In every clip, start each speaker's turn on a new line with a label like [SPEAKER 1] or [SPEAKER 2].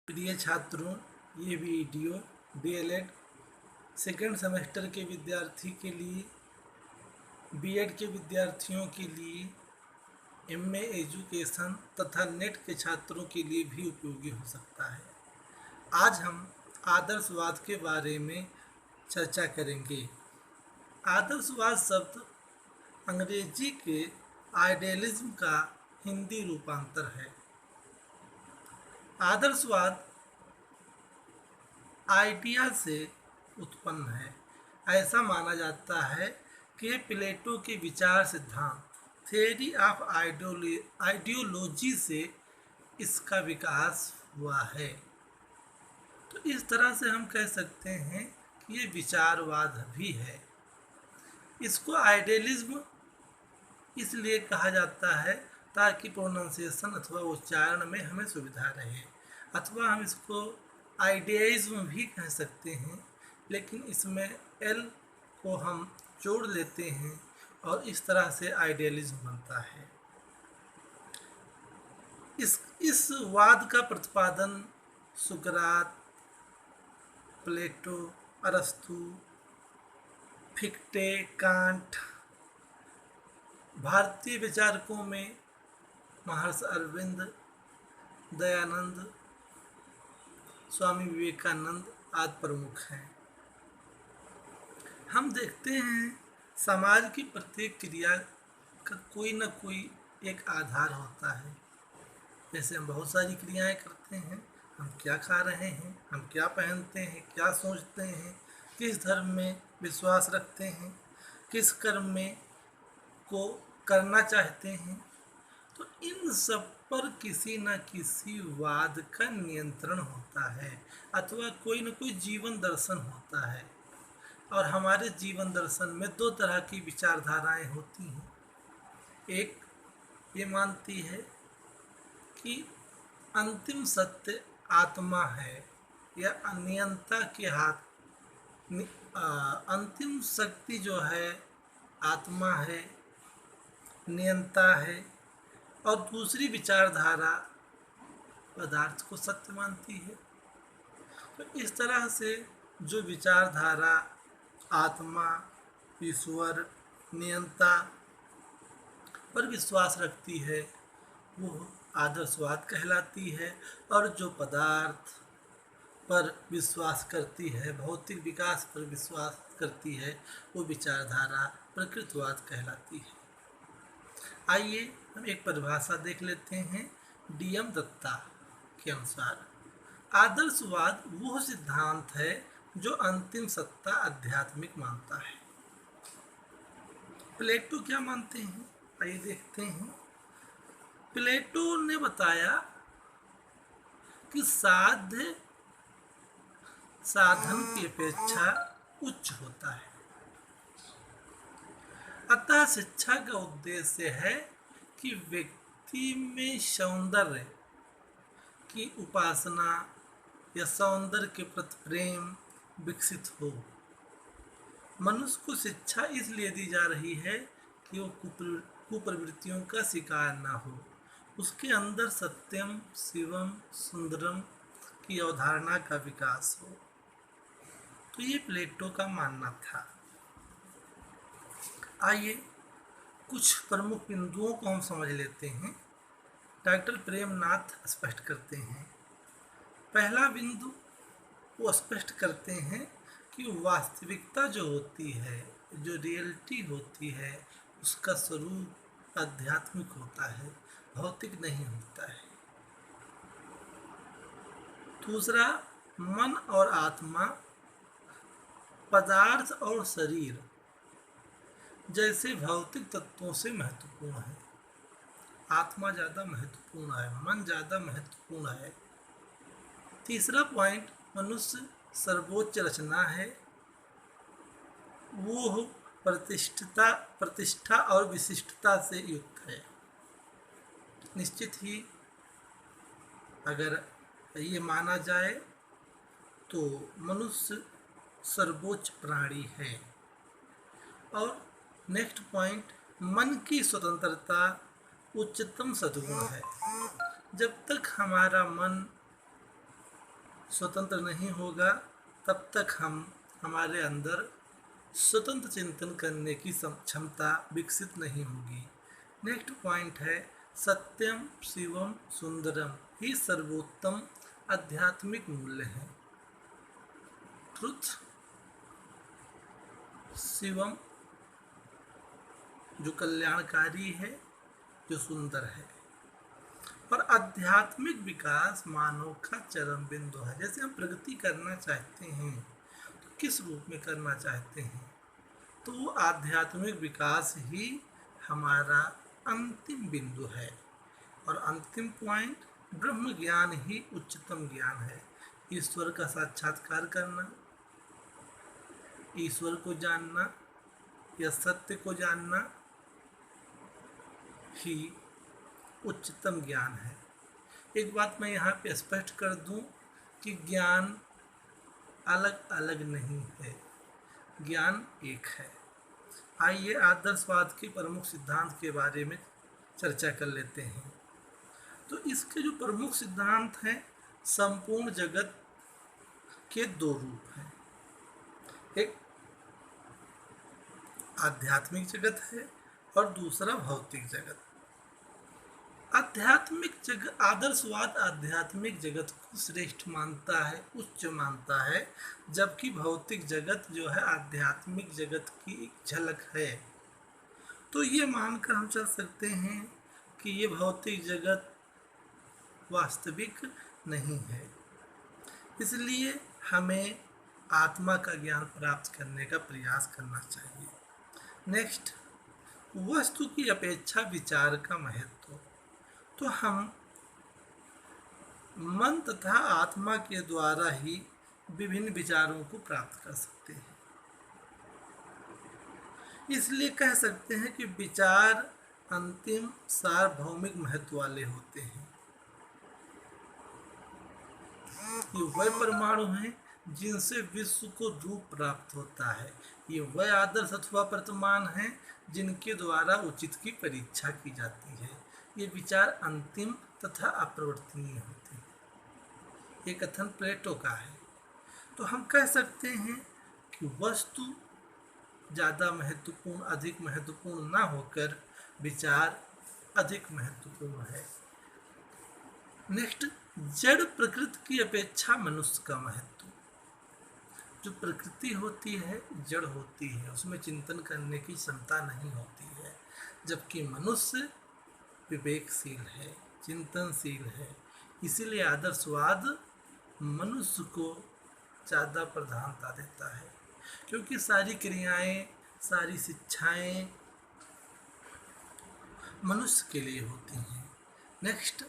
[SPEAKER 1] प्रिय छात्रों, ये वीडियो डीएलएड सेकेंड सेमेस्टर के विद्यार्थी के लिए, बीएड के विद्यार्थियों के लिए, एमए एजुकेशन तथा नेट के छात्रों के लिए भी उपयोगी हो सकता है। आज हम आदर्शवाद के बारे में चर्चा करेंगे। आदर्शवाद शब्द अंग्रेजी के आइडियलिज्म का हिंदी रूपांतर है। आदर्शवाद आइडिया से उत्पन्न है। ऐसा माना जाता है कि प्लेटो के विचार सिद्धांत थ्योरी ऑफ आइडियोलॉजी से इसका विकास हुआ है। तो इस तरह से हम कह सकते हैं कि ये विचारवाद भी है। इसको आइडियलिज्म इसलिए कहा जाता है ताकि प्रोनाउंसिएशन अथवा उच्चारण में हमें सुविधा रहे, अथवा हम इसको आइडियाइज्म भी कह सकते हैं, लेकिन इसमें एल को हम जोड़ लेते हैं और इस तरह से आइडियलिज्म बनता है। इस वाद का प्रतिपादन सुकरात, प्लेटो, अरस्तु, फिक्टे, कांट, भारतीय विचारकों में महर्षि अरविंद, दयानंद, स्वामी विवेकानंद आदि प्रमुख हैं। हम देखते हैं समाज की प्रत्येक क्रिया का कोई न कोई एक आधार होता है। जैसे हम बहुत सारी क्रियाएं करते हैं, हम क्या खा रहे हैं, हम क्या पहनते हैं, क्या सोचते हैं, किस धर्म में विश्वास रखते हैं, किस कर्म में को करना चाहते हैं, तो इन सब पर किसी न किसी वाद का नियंत्रण होता है, अथवा कोई न कोई जीवन दर्शन होता है। और हमारे जीवन दर्शन में दो तरह की विचारधाराएं होती हैं। एक ये मानती है कि अंतिम सत्य आत्मा है या अनियंता के हाथ, अंतिम शक्ति जो है आत्मा है, नियंता है। और दूसरी विचारधारा पदार्थ को सत्य मानती है। तो इस तरह से जो विचारधारा आत्मा, ईश्वर, नियंता पर विश्वास रखती है वो आदर्शवाद कहलाती है, और जो पदार्थ पर विश्वास करती है, भौतिक विकास पर विश्वास करती है, वो विचारधारा प्रकृतिवाद कहलाती है। आइए हम एक परिभाषा देख लेते हैं। डीएम दत्ता के अनुसार आदर्शवाद वह सिद्धांत है जो अंतिम सत्ता आध्यात्मिक मानता है। प्लेटो क्या मानते हैं, आइए देखते हैं। प्लेटो ने बताया कि साध्य साधन की अपेक्षा उच्च होता है, अतः शिक्षा का उद्देश्य है कि व्यक्ति में सौंदर्य की उपासना या सौंदर्य के प्रति प्रेम विकसित हो। मनुष्य को शिक्षा इसलिए दी जा रही है कि वो कुप्रवृत्तियों का शिकार ना हो, उसके अंदर सत्यम, शिवम, सुंदरम की अवधारणा का विकास हो। तो ये प्लेटो का मानना था। आइए कुछ प्रमुख बिंदुओं को हम समझ लेते हैं। डॉक्टर प्रेमनाथ स्पष्ट करते हैं। पहला बिंदु वो स्पष्ट करते हैं कि वास्तविकता जो होती है, जो रियलिटी होती है, उसका स्वरूप आध्यात्मिक होता है, भौतिक नहीं होता है। दूसरा, मन और आत्मा, पदार्थ और शरीर जैसे भौतिक तत्वों से महत्वपूर्ण है। आत्मा ज़्यादा महत्वपूर्ण है, मन ज़्यादा महत्वपूर्ण है। तीसरा पॉइंट, मनुष्य सर्वोच्च रचना है, वो प्रतिष्ठा और विशिष्टता से युक्त है। निश्चित ही अगर ये माना जाए तो मनुष्य सर्वोच्च प्राणी है। और नेक्स्ट पॉइंट, मन की स्वतंत्रता उच्चतम सद्गुण है। जब तक हमारा मन स्वतंत्र नहीं होगा तब तक हम हमारे अंदर स्वतंत्र चिंतन करने की क्षमता विकसित नहीं होगी। नेक्स्ट पॉइंट है सत्यम शिवम सुंदरम ही सर्वोत्तम आध्यात्मिक मूल्य है। ट्रुथ, शिवम जो कल्याणकारी है, जो सुंदर है, और आध्यात्मिक विकास मानव का चरम बिंदु है। जैसे हम प्रगति करना चाहते हैं तो किस रूप में करना चाहते हैं, तो वो आध्यात्मिक विकास ही हमारा अंतिम बिंदु है। और अंतिम पॉइंट ब्रह्म ज्ञान ही उच्चतम ज्ञान है। ईश्वर का साक्षात्कार करना, ईश्वर को जानना या सत्य को जानना ही उच्चतम ज्ञान है। एक बात मैं यहाँ पे स्पष्ट कर दूं कि ज्ञान अलग अलग नहीं है, ज्ञान एक है। आइए आदर्शवाद के प्रमुख सिद्धांत के बारे में चर्चा कर लेते हैं। तो इसके जो प्रमुख सिद्धांत हैं, संपूर्ण जगत के दो रूप हैं, एक आध्यात्मिक जगत है और दूसरा भौतिक जगत। आदर्शवाद आध्यात्मिक जगत को श्रेष्ठ मानता है, उच्च मानता है, जबकि भौतिक जगत जो है आध्यात्मिक जगत की एक झलक है। तो ये मानकर हम चल सकते हैं कि ये भौतिक जगत वास्तविक नहीं है, इसलिए हमें आत्मा का ज्ञान प्राप्त करने का प्रयास करना चाहिए। नेक्स्ट, वस्तु की अपेक्षा विचार का महत्व। तो हम मन तथा आत्मा के द्वारा ही विभिन्न विचारों को प्राप्त कर सकते हैं। इसलिए कह सकते हैं कि विचार अंतिम सार्वभौमिक महत्व वाले होते हैं। ये वह परमाणु हैं जिनसे विश्व को रूप प्राप्त होता है। ये वह आदर्श अथवा वर्तमान हैं जिनके द्वारा उचित की परीक्षा की जाती है। ये विचार अंतिम तथा अपरिवर्तनीय होते हैं। ये कथन प्लेटो का है। तो हम कह सकते हैं कि वस्तु ज़्यादा महत्वपूर्ण, अधिक महत्वपूर्ण ना होकर विचार अधिक महत्वपूर्ण है। नेक्स्ट, जड़ प्रकृति की अपेक्षा मनुष्य का महत्व। जो प्रकृति होती है जड़ होती है, उसमें चिंतन करने की क्षमता नहीं होती है, जबकि मनुष्य विवेकशील है, चिंतनशील है। इसीलिए आदर्शवाद मनुष्य को ज़्यादा प्रधानता देता है, क्योंकि सारी क्रियाएं, सारी शिक्षाएं मनुष्य के लिए होती हैं। नेक्स्ट,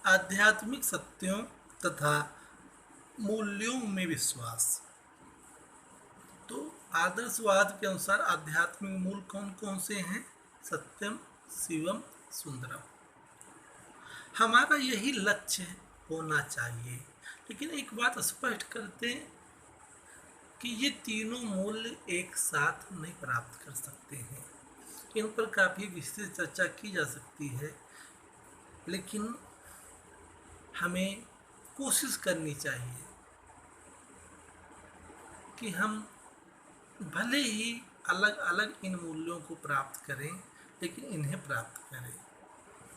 [SPEAKER 1] आध्यात्मिक सत्यों तथा मूल्यों में विश्वास। तो आदर्शवाद के अनुसार आध्यात्मिक मूल कौन कौन से हैं? सत्यम, शिवम, सुंदरम। हमारा यही लक्ष्य होना चाहिए। लेकिन एक बात स्पष्ट करते हैं कि ये तीनों मूल्य एक साथ नहीं प्राप्त कर सकते हैं। इन पर काफ़ी विस्तृत चर्चा की जा सकती है, लेकिन हमें कोशिश करनी चाहिए कि हम भले ही अलग अलग इन मूल्यों को प्राप्त करें, लेकिन इन्हें प्राप्त करें।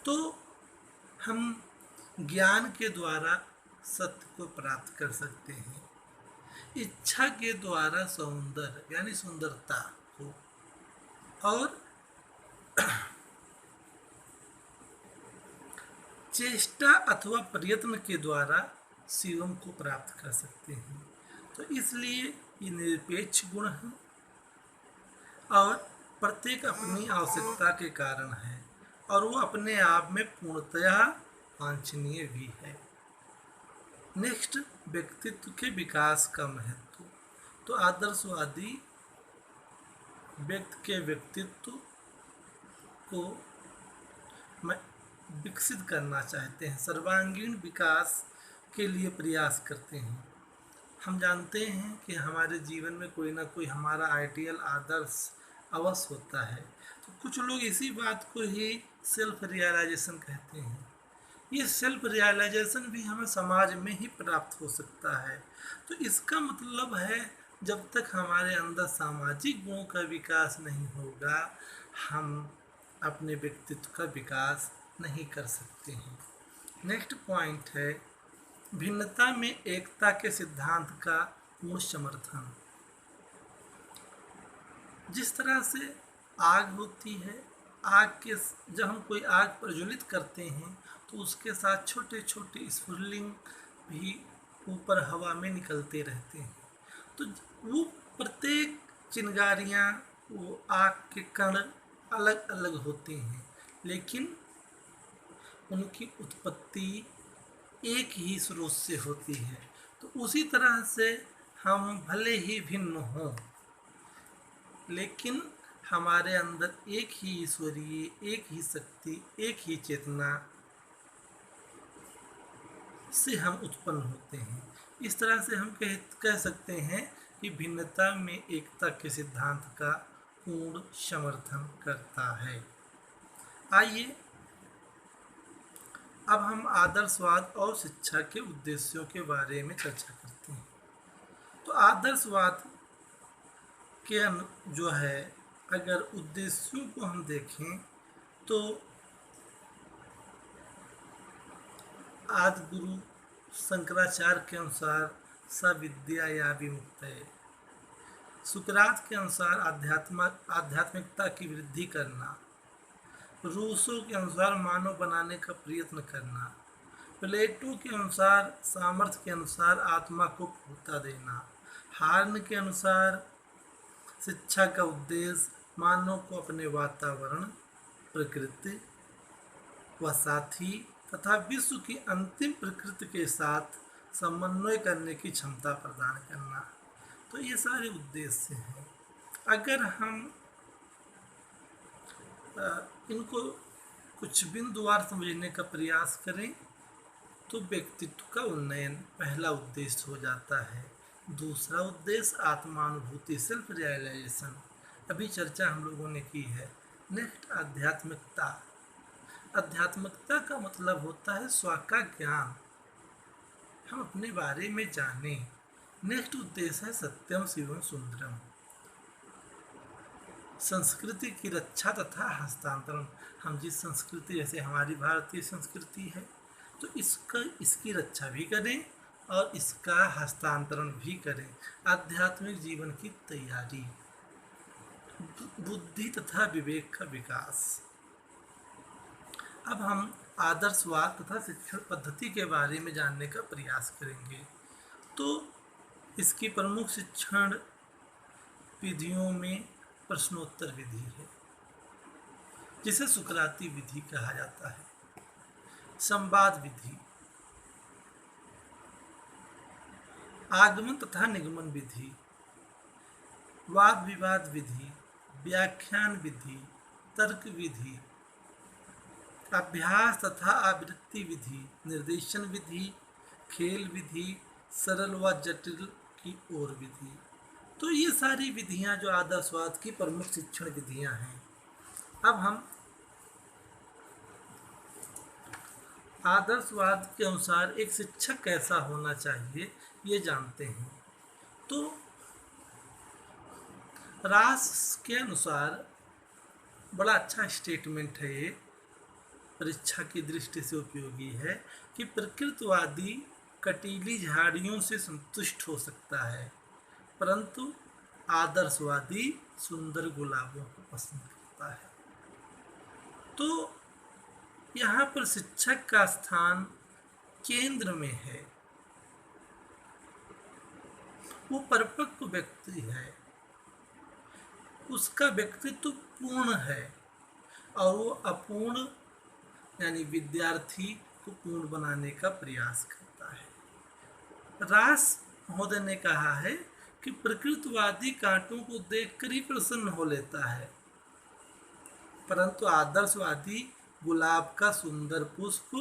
[SPEAKER 1] तो हम ज्ञान के द्वारा सत्य को प्राप्त कर सकते हैं, इच्छा के द्वारा सौंदर्य यानी सुंदरता को, और चेष्टा अथवा प्रयत्न के द्वारा शिवम को प्राप्त कर सकते हैं। तो इसलिए ये निरपेक्ष गुण है और प्रत्येक अपनी आवश्यकता के कारण है, और वो अपने आप में पूर्णतया वांछनीय भी है। नेक्स्ट, व्यक्तित्व के विकास का महत्व। तो आदर्शवादी व्यक्ति के व्यक्तित्व को विकसित करना चाहते हैं, सर्वांगीण विकास के लिए प्रयास करते हैं। हम जानते हैं कि हमारे जीवन में कोई ना कोई हमारा आइडियल, आदर्श अवश्य होता है। तो कुछ लोग इसी बात को ही सेल्फ रियलाइजेशन कहते हैं। ये सेल्फ रियलाइजेशन भी हमें समाज में ही प्राप्त हो सकता है। तो इसका मतलब है जब तक हमारे अंदर सामाजिक गुणों का विकास नहीं होगा, हम अपने व्यक्तित्व का विकास नहीं कर सकते हैं। नेक्स्ट पॉइंट है भिन्नता में एकता के सिद्धांत का पूर्ण समर्थन। जिस तरह से आग होती है, आग के जब हम कोई आग प्रज्वलित करते हैं तो उसके साथ छोटे छोटे स्फुलिंग भी ऊपर हवा में निकलते रहते हैं। तो वो प्रत्येक चिंगारियाँ, वो आग के कण अलग अलग होते हैं, लेकिन उनकी उत्पत्ति एक ही स्रोत से होती है। तो उसी तरह से हम भले ही भिन्न हों, लेकिन हमारे अंदर एक ही ईश्वरीय, एक ही शक्ति, एक ही चेतना से हम उत्पन्न होते हैं। इस तरह से हम कह सकते हैं कि भिन्नता में एकता के सिद्धांत का पूर्ण समर्थन करता है। आइए अब हम आदर्शवाद और शिक्षा के उद्देश्यों के बारे में चर्चा करते हैं। तो आदर्शवाद के जो है, अगर उद्देश्यों को हम देखें तो आदि गुरु शंकराचार्य के अनुसार स विद्या या विमुक्तये, सुकरात के अनुसार आध्यात्मिकता की वृद्धि करना, रूसो के अनुसार मानव बनाने का प्रयत्न करना, प्लेटो के अनुसार सामर्थ्य के अनुसार आत्मा को पूर्णता देना, हार्न के अनुसार शिक्षा का उद्देश्य मानव को अपने वातावरण, प्रकृति व साथी तथा विश्व की अंतिम प्रकृति के साथ समन्वय करने की क्षमता प्रदान करना। तो ये सारे उद्देश्य हैं। अगर हम इनको कुछ बिंदुवार समझने का प्रयास करें तो व्यक्तित्व का उन्नयन पहला उद्देश्य हो जाता है। दूसरा उद्देश्य आत्मानुभूति, सेल्फ रियलाइजेशन, अभी चर्चा हम लोगों ने की है। नेक्स्ट आध्यात्मिकता। आध्यात्मिकता का मतलब होता है स्व का ज्ञान, हम अपने बारे में जानें। नेक्स्ट उद्देश्य है सत्यम शिवम सुंदरम, संस्कृति की रक्षा तथा हस्तांतरण। हम जिस संस्कृति, जैसे हमारी भारतीय संस्कृति है, तो इसकी रक्षा भी करें और इसका हस्तांतरण भी करें। आध्यात्मिक जीवन की तैयारी, बुद्धि तथा विवेक का विकास। अब हम आदर्शवाद तथा शिक्षण पद्धति के बारे में जानने का प्रयास करेंगे। तो इसकी प्रमुख शिक्षण विधियों में प्रश्नोत्तर विधि है, जिसे सुकराती विधि कहा जाता है। संवाद विधि, आगमन तथा निगमन विधि, वाद विवाद विधि, व्याख्यान विधि, तर्क विधि, अभ्यास तथा आवृत्ति विधि, निर्देशन विधि, खेल विधि, सरल व जटिल की ओर विधि। तो ये सारी विधियां जो आदर्शवाद की प्रमुख शिक्षण विधियां हैं। अब हम आदर्शवाद के अनुसार एक शिक्षक कैसा होना चाहिए ये जानते हैं। तो रास के अनुसार बड़ा अच्छा स्टेटमेंट है ये, परीक्षा की दृष्टि से उपयोगी है, कि प्रकृतिवादी कटीली झाड़ियों से संतुष्ट हो सकता है, परंतु आदर्शवादी सुंदर गुलाबों को पसंद करता है। तो यहाँ पर शिक्षक का स्थान केंद्र में है। वो परिपक्व व्यक्ति है, उसका व्यक्तित्व पूर्ण है और वो अपूर्ण यानी विद्यार्थी को पूर्ण बनाने का प्रयास करता है। रास महोदय ने कहा है कि प्रकृतिवादी कांटों को देखकर ही प्रसन्न हो लेता है, परंतु आदर्शवादी गुलाब का सुंदर पुष्प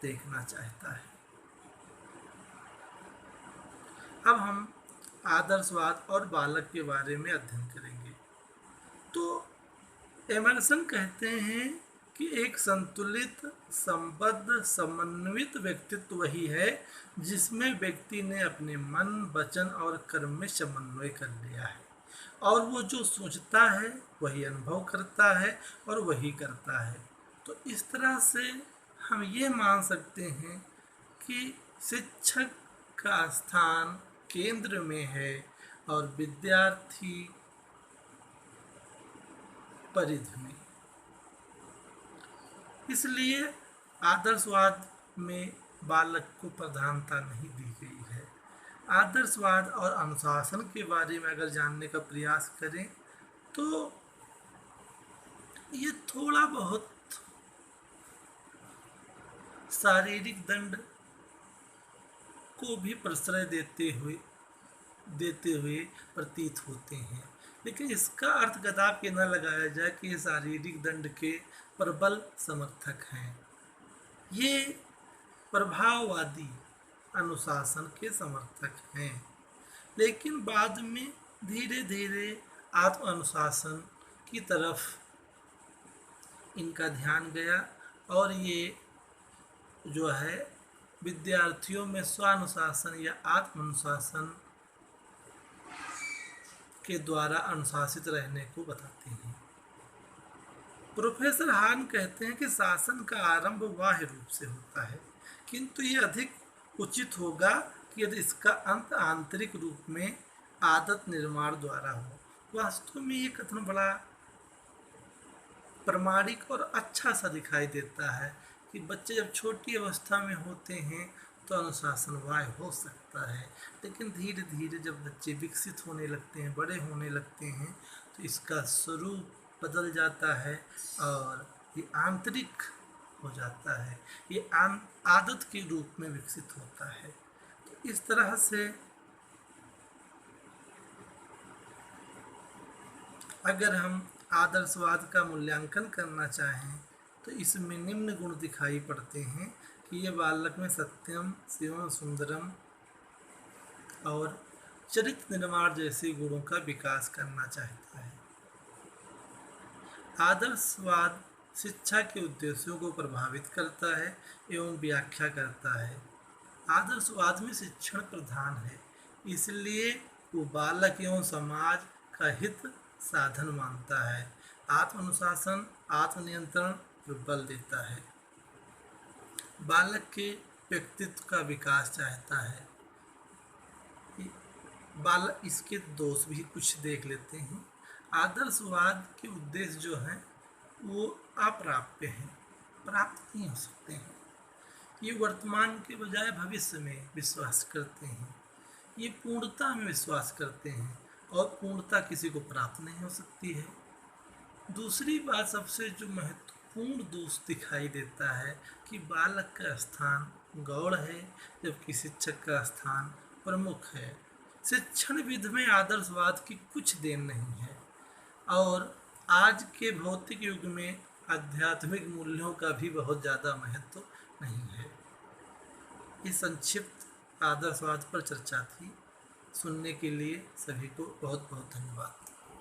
[SPEAKER 1] देखना चाहता है। अब हम आदर्शवाद और बालक के बारे में अध्ययन करेंगे। तो एमर्सन कहते हैं कि एक संतुलित, संबद्ध, समन्वित व्यक्तित्व वही है जिसमें व्यक्ति ने अपने मन, वचन और कर्म में समन्वय कर लिया है, और वो जो सोचता है वही अनुभव करता है और वही करता है। तो इस तरह से हम ये मान सकते हैं कि शिक्षक का स्थान केंद्र में है और विद्यार्थी परिधि में। इसलिए आदर्शवाद में बालक को प्रधानता नहीं दी गई है। आदर्शवाद और अनुशासन के बारे में अगर जानने का प्रयास करें तो ये थोड़ा बहुत शारीरिक दंड को भी प्रश्रय देते हुए प्रतीत होते हैं, लेकिन इसका अर्थ गदाफ के न लगाया जाए कि ये शारीरिक दंड के प्रबल समर्थक हैं। ये प्रभाववादी अनुशासन के समर्थक हैं, लेकिन बाद में धीरे धीरे आत्म अनुशासन की तरफ इनका ध्यान गया और ये जो है विद्यार्थियों में स्वानुशासन या आत्म अनुशासन के द्वारा अनुशासित रहने को बताते हैं। प्रोफेसर हान कहते हैं कि शासन का आरंभ बाह्य रूप से होता है, किंतु ये अधिक उचित होगा कि यदि इसका अंत आंतरिक रूप में आदत निर्माण द्वारा हो। वास्तव में ये कथन बड़ा प्रामाणिक और अच्छा सा दिखाई देता है कि बच्चे जब छोटी अवस्था में होते हैं तो अनुशासन बाह्य हो सकता है, लेकिन धीरे धीरे जब बच्चे विकसित होने लगते हैं, बड़े होने लगते हैं, तो इसका स्वरूप बदल जाता है और ये आंतरिक हो जाता है, ये आदत के रूप में विकसित होता है। तो इस तरह से अगर हम आदर्शवाद का मूल्यांकन करना चाहें तो इसमें निम्न गुण दिखाई पड़ते हैं कि ये बालक में सत्यम, शिवम, सुंदरम और चरित्र निर्माण जैसे गुणों का विकास करना चाहता है। आदर्शवाद शिक्षा के उद्देश्यों को प्रभावित करता है एवं व्याख्या करता है। आदर्शवाद में शिक्षण प्रधान है, इसलिए वो बालक एवं समाज का हित साधन मानता है। आत्मानुशासन, आत्मनियंत्रण पर बल देता है। बालक के व्यक्तित्व का विकास चाहता है। बालक इसके दोष भी कुछ देख लेते हैं। आदर्शवाद के उद्देश्य जो हैं वो अप्राप्य हैं, प्राप्त नहीं हो सकते हैं। ये वर्तमान के बजाय भविष्य में विश्वास करते हैं, ये पूर्णता में विश्वास करते हैं और पूर्णता किसी को प्राप्त नहीं हो सकती है। दूसरी बात, सबसे जो महत्वपूर्ण दोष दिखाई देता है कि बालक का स्थान गौण है जबकि शिक्षक का स्थान प्रमुख है। शिक्षण विधि में आदर्शवाद की कुछ देन नहीं है और आज के भौतिक युग में आध्यात्मिक मूल्यों का भी बहुत ज़्यादा महत्व नहीं है। ये संक्षिप्त आदर्शवाद पर चर्चा थी। सुनने के लिए सभी को बहुत बहुत धन्यवाद।